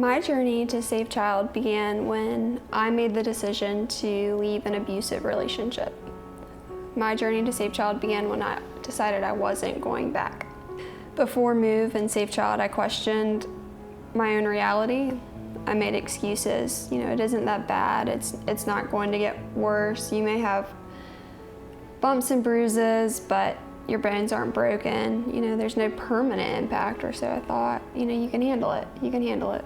My journey to SAFEchild began when I made the decision to leave an abusive relationship. My journey to SAFEchild began when I decided I wasn't going back. Before Move and SAFEchild, I questioned my own reality. I made excuses. It isn't that bad. It's not going to get worse. You may have bumps and bruises, but your bones aren't broken. There's no permanent impact, or so I thought. You can handle it. You can handle it.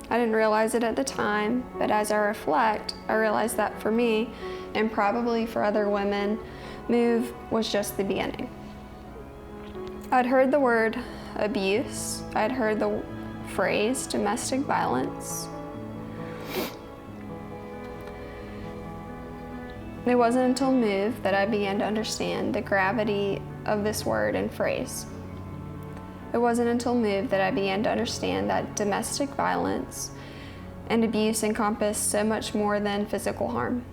I didn't realize it at the time, but as I reflect, I realized that for me, and probably for other women, Move was just the beginning. I'd heard the word abuse. I'd heard the phrase domestic violence. It wasn't until Move that I began to understand the gravity of this word and phrase. It wasn't until Move that I began to understand that domestic violence and abuse encompass so much more than physical harm.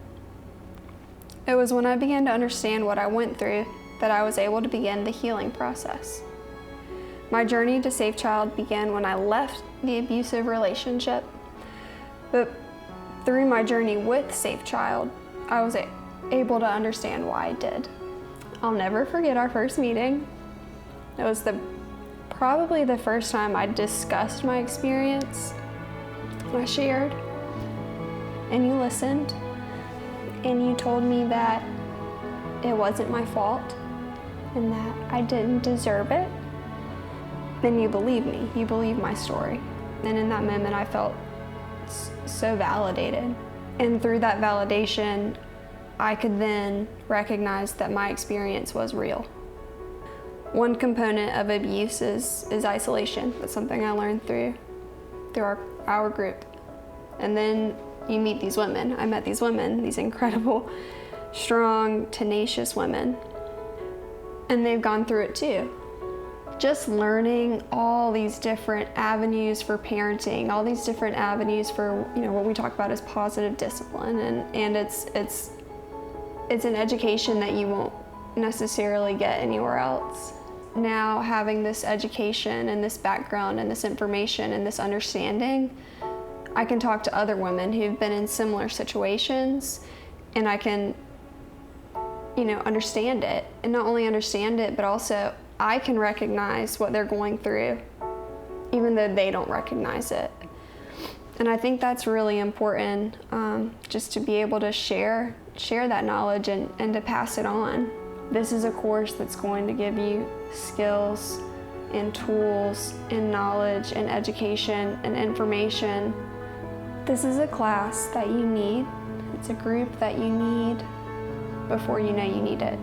It was when I began to understand what I went through that I was able to begin the healing process. My journey to SAFEchild began when I left the abusive relationship, but through my journey with SAFEchild, I was able to understand why I did. I'll never forget our first meeting. It was probably the first time I discussed my experience. I shared, and you listened, and you told me that it wasn't my fault and that I didn't deserve it. Then you believed me. You believed my story. And in that moment, I felt so validated. And through that validation, I could then recognize that my experience was real. One component of abuse is isolation. That's something I learned through our group. And then you meet these women. I met these women, these incredible, strong, tenacious women. And they've gone through it too. Just learning all these different avenues for parenting, all these different avenues for what we talk about as positive discipline, and it's an education that you won't necessarily get anywhere else. Now having this education and this background and this information and this understanding, I can talk to other women who've been in similar situations, and I can understand it, and not only understand it, but also I can recognize what they're going through, even though they don't recognize it. And I think that's really important, just to be able to share that knowledge and to pass it on. This is a course that's going to give you skills and tools and knowledge and education and information. This is a class that you need. It's a group that you need before you know you need it.